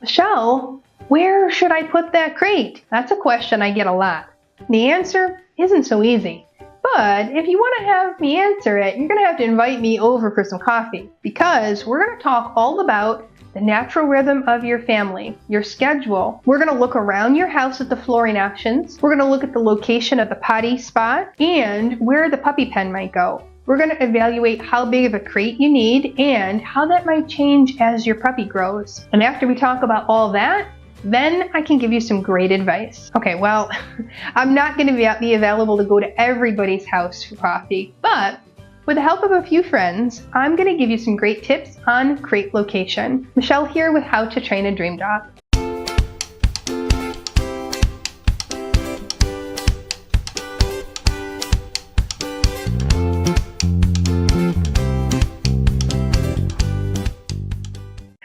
Michelle, where should I put that crate? That's a question I get a lot. The answer isn't so easy. But if you want to have me answer it, you're going to have to invite me over for some coffee, because we're going to talk all about the natural rhythm of your family, your schedule. We're going to look around your house at the flooring options. We're going to look at the location of the potty spot and where the puppy pen might go. We're going to evaluate how big of a crate you need and how that might change as your puppy grows. And after we talk about all that, then I can give you some great advice. Okay, well, I'm not going to be available to go to everybody's house for coffee, but with the help of a few friends, I'm going to give you some great tips on crate location. Michelle here with How to Train a Dream Dog.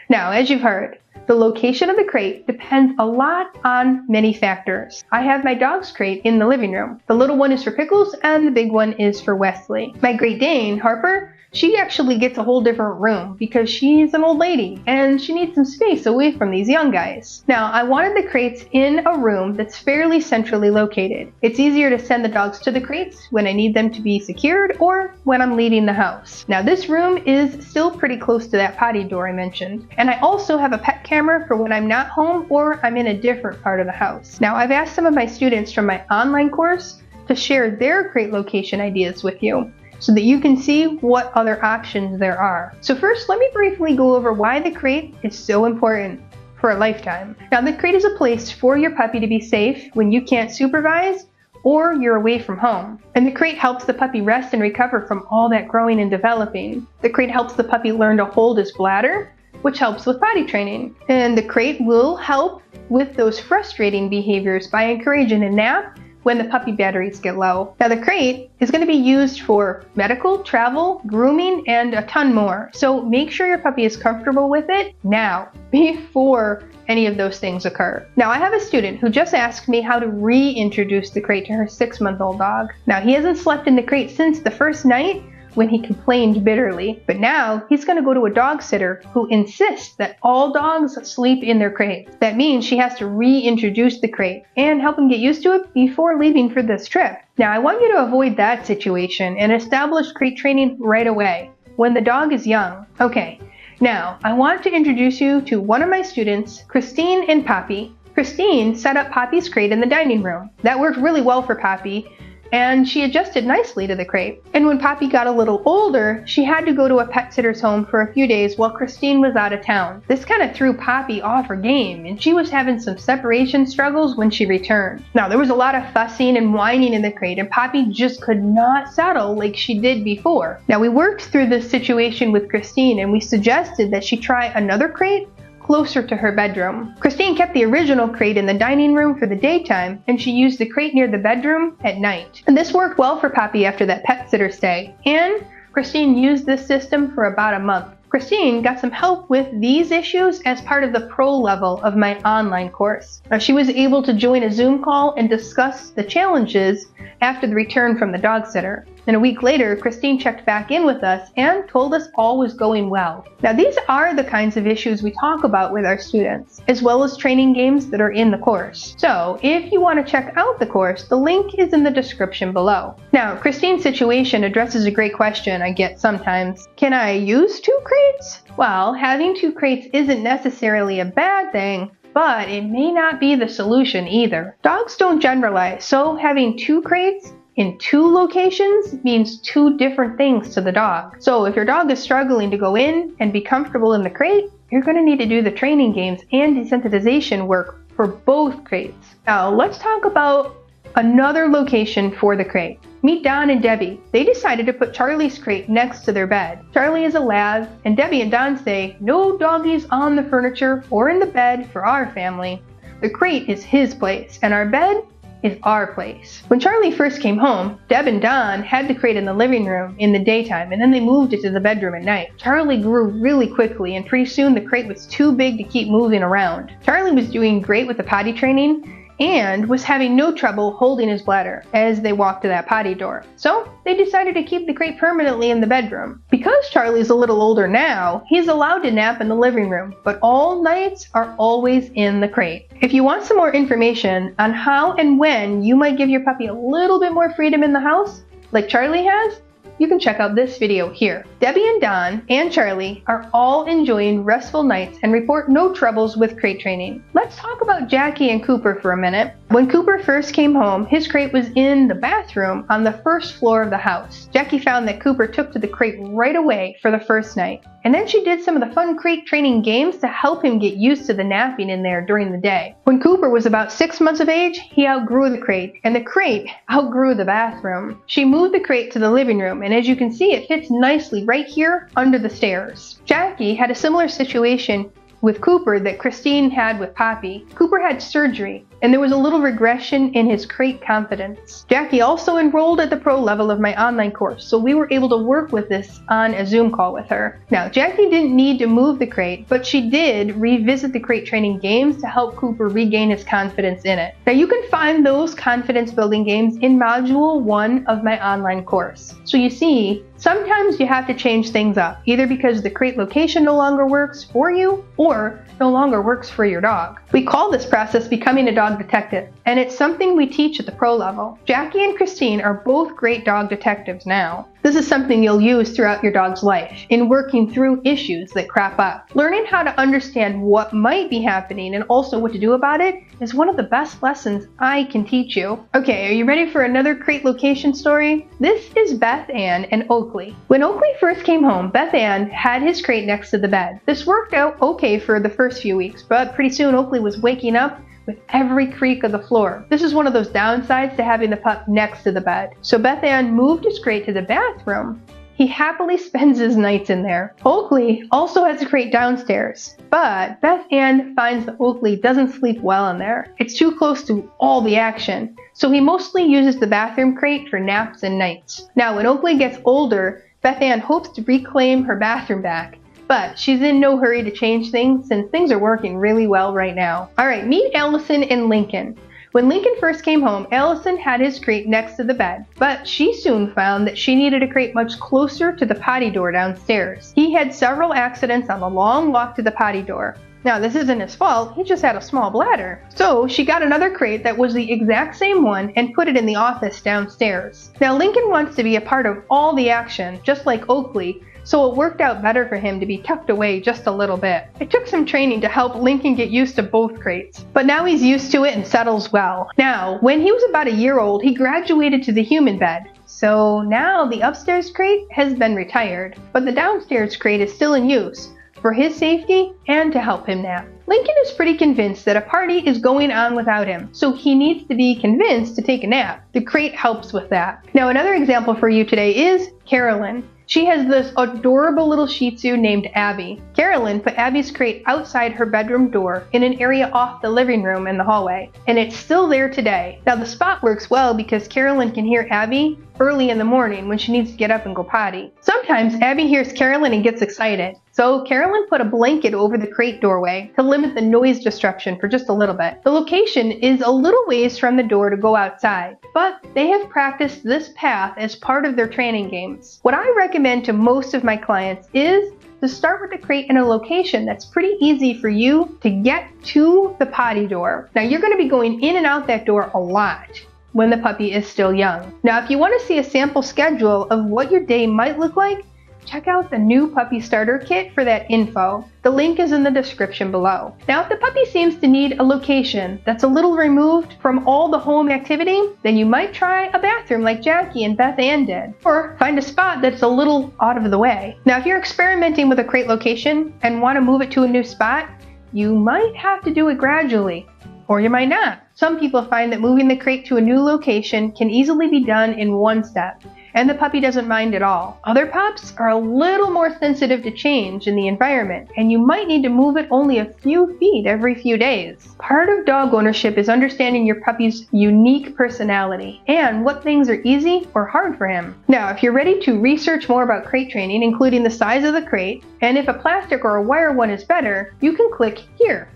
Now, as you've heard, the location of the crate depends a lot on many factors. I have my dog's crate in the living room. The little one is for Pickles and the big one is for Wesley. My Great Dane, Harper, she actually gets a whole different room because she's an old lady and she needs some space away from these young guys. Now, I wanted the crates in a room that's fairly centrally located. It's easier to send the dogs to the crates when I need them to be secured or when I'm leaving the house. Now, this room is still pretty close to that potty door I mentioned. And I also have a pet camera for when I'm not home or I'm in a different part of the house. Now, I've asked some of my students from my online course to share their crate location ideas with you, so that you can see what other options there are. So first, let me briefly go over why the crate is so important for a lifetime. Now, the crate is a place for your puppy to be safe when you can't supervise or you're away from home. And the crate helps the puppy rest and recover from all that growing and developing. The crate helps the puppy learn to hold his bladder, which helps with potty training. And the crate will help with those frustrating behaviors by encouraging a nap when the puppy batteries get low. Now, the crate is going to be used for medical, travel, grooming, and a ton more. So make sure your puppy is comfortable with it now, before any of those things occur. Now, I have a student who just asked me how to reintroduce the crate to her 6-month-old dog. Now, he hasn't slept in the crate since the first night when he complained bitterly, but now he's going to go to a dog sitter who insists that all dogs sleep in their crate. That means she has to reintroduce the crate and help him get used to it before leaving for this trip. Now, I want you to avoid that situation and establish crate training right away when the dog is young. Okay, now I want to introduce you to one of my students, Christine and Poppy. Christine set up Poppy's crate in the dining room. That worked really well for Poppy, and she adjusted nicely to the crate. And when Poppy got a little older, she had to go to a pet sitter's home for a few days while Christine was out of town. This kind of threw Poppy off her game, and she was having some separation struggles when she returned. Now, there was a lot of fussing and whining in the crate, and Poppy just could not settle like she did before. Now, we worked through this situation with Christine, and we suggested that she try another crate closer to her bedroom. Christine kept the original crate in the dining room for the daytime, and she used the crate near the bedroom at night. And this worked well for Poppy after that pet sitter stay, and Christine used this system for about a month. Christine got some help with these issues as part of the pro level of my online course. Now, she was able to join a Zoom call and discuss the challenges after the return from the dog sitter. And a week later, Christine checked back in with us and told us all was going well. Now, these are the kinds of issues we talk about with our students, as well as training games that are in the course. So if you want to check out the course, the link is in the description below. Now, Christine's situation addresses a great question I get sometimes. Can I use 2 crates? Well, having 2 crates isn't necessarily a bad thing, but it may not be the solution either. Dogs don't generalize, so having 2 crates in 2 locations means 2 different things to the dog. So if your dog is struggling to go in and be comfortable in the crate, you're going to need to do the training games and desensitization work for both crates. Now, let's talk about another location for the crate. Meet Don and Debbie. They decided to put Charlie's crate next to their bed. Charlie is a lab, and Debbie and Don say, no doggies on the furniture or in the bed for our family. The crate is his place, and our bed is our place. When Charlie first came home, Deb and Don had the crate in the living room in the daytime, and then they moved it to the bedroom at night. Charlie grew really quickly, and pretty soon the crate was too big to keep moving around. Charlie was doing great with the potty training, and was having no trouble holding his bladder as they walked to that potty door. So they decided to keep the crate permanently in the bedroom. Because Charlie's a little older now, he's allowed to nap in the living room, but all nights are always in the crate. If you want some more information on how and when you might give your puppy a little bit more freedom in the house, like Charlie has, you can check out this video here. Debbie and Don and Charlie are all enjoying restful nights and report no troubles with crate training. Let's talk about Jackie and Cooper for a minute. When Cooper first came home, his crate was in the bathroom on the first floor of the house. Jackie found that Cooper took to the crate right away for the first night. And then she did some of the fun crate training games to help him get used to the napping in there during the day. When Cooper was about 6 months of age, he outgrew the crate, and the crate outgrew the bathroom. She moved the crate to the living room, and as you can see, it fits nicely right here under the stairs. Jackie had a similar situation with Cooper that Christine had with Poppy. Cooper had surgery, and there was a little regression in his crate confidence. Jackie also enrolled at the pro level of my online course, so we were able to work with this on a Zoom call with her. Now, Jackie didn't need to move the crate, but she did revisit the crate training games to help Cooper regain his confidence in it. Now, you can find those confidence building games in Module 1 of my online course. So you see, sometimes you have to change things up, either because the crate location no longer works for you or no longer works for your dog. We call this process becoming a dog detective, and it's something we teach at the pro level. Jackie and Christine are both great dog detectives now. This is something you'll use throughout your dog's life in working through issues that crop up. Learning how to understand what might be happening and also what to do about it is one of the best lessons I can teach you. Okay, are you ready for another crate location story? This is Beth Ann and Oakley. When Oakley first came home, Beth Ann had his crate next to the bed. This worked out okay for the first few weeks, but pretty soon Oakley was waking up with every creak of the floor. This is one of those downsides to having the pup next to the bed. So Beth Ann moved his crate to the bathroom. He happily spends his nights in there. Oakley also has a crate downstairs, but Beth Ann finds that Oakley doesn't sleep well in there. It's too close to all the action, so he mostly uses the bathroom crate for naps and nights. Now, when Oakley gets older, Beth Ann hopes to reclaim her bathroom back, but she's in no hurry to change things since things are working really well right now. Alright, meet Allison and Lincoln. When Lincoln first came home, Allison had his crate next to the bed, but she soon found that she needed a crate much closer to the potty door downstairs. He had several accidents on the long walk to the potty door. Now, this isn't his fault, he just had a small bladder. So she got another crate that was the exact same one and put it in the office downstairs. Now, Lincoln wants to be a part of all the action, just like Oakley, so it worked out better for him to be tucked away just a little bit. It took some training to help Lincoln get used to both crates, but now he's used to it and settles well. Now, when he was about a year old, he graduated to the human bed. So now the upstairs crate has been retired, but the downstairs crate is still in use for his safety and to help him nap. Lincoln is pretty convinced that a party is going on without him, so he needs to be convinced to take a nap. The crate helps with that. Now, another example for you today is Carolyn. She has this adorable little Shih Tzu named Abby. Carolyn put Abby's crate outside her bedroom door in an area off the living room in the hallway, and it's still there today. Now, the spot works well because Carolyn can hear Abby early in the morning when she needs to get up and go potty. Sometimes Abby hears Carolyn and gets excited, so Carolyn put a blanket over the crate doorway to limit the noise disruption for just a little bit. The location is a little ways from the door to go outside, but they have practiced this path as part of their training games. What I recommend to most of my clients is to start with the crate in a location that's pretty easy for you to get to the potty door. Now, you're going to be going in and out that door a lot when the puppy is still young. Now, if you want to see a sample schedule of what your day might look like, check out the new puppy starter kit for that info. The link is in the description below. Now, if the puppy seems to need a location that's a little removed from all the home activity, then you might try a bathroom like Jackie and Beth Ann did, or find a spot that's a little out of the way. Now, if you're experimenting with a crate location and want to move it to a new spot, you might have to do it gradually, or you might not. Some people find that moving the crate to a new location can easily be done in one step, and the puppy doesn't mind at all. Other pups are a little more sensitive to change in the environment, and you might need to move it only a few feet every few days. Part of dog ownership is understanding your puppy's unique personality and what things are easy or hard for him. Now, if you're ready to research more about crate training, including the size of the crate, and if a plastic or a wire one is better, you can click here.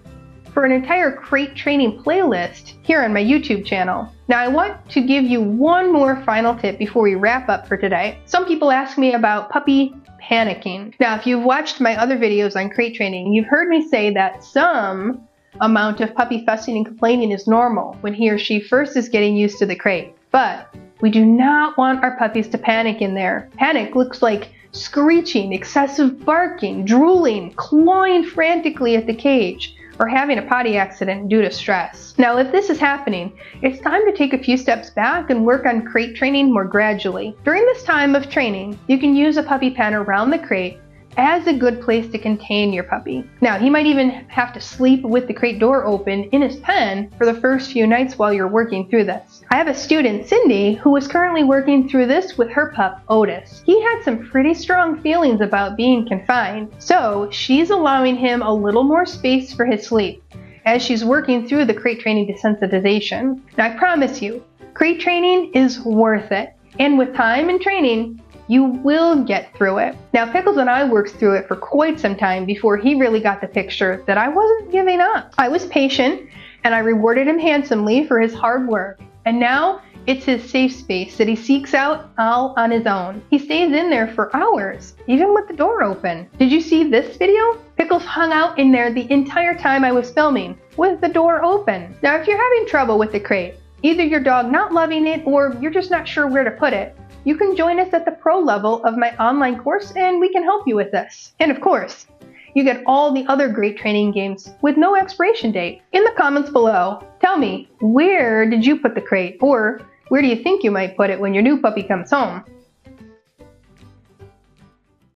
For an entire crate training playlist, here on my YouTube channel. Now I want to give you one more final tip before we wrap up for today. Some people ask me about puppy panicking. Now if you've watched my other videos on crate training, you've heard me say that some amount of puppy fussing and complaining is normal when he or she first is getting used to the crate. But we do not want our puppies to panic in there. Panic looks like screeching, excessive barking, drooling, clawing frantically at the cage, or having a potty accident due to stress. Now, if this is happening, it's time to take a few steps back and work on crate training more gradually. During this time of training, you can use a puppy pen around the crate as a good place to contain your puppy. Now, he might even have to sleep with the crate door open in his pen for the first few nights while you're working through this. I have a student, Cindy, who is currently working through this with her pup, Otis. He had some pretty strong feelings about being confined, so she's allowing him a little more space for his sleep as she's working through the crate training desensitization. Now, I promise you, crate training is worth it, and with time and training, you will get through it. Now, Pickles and I worked through it for quite some time before he really got the picture that I wasn't giving up. I was patient, and I rewarded him handsomely for his hard work. And now, it's his safe space that he seeks out all on his own. He stays in there for hours, even with the door open. Did you see this video? Pickles hung out in there the entire time I was filming, with the door open. Now, if you're having trouble with the crate, either your dog not loving it or you're just not sure where to put it, you can join us at the pro level of my online course and we can help you with this. And of course, you get all the other great training games with no expiration date. In the comments below, tell me, where did you put the crate? Or where do you think you might put it when your new puppy comes home?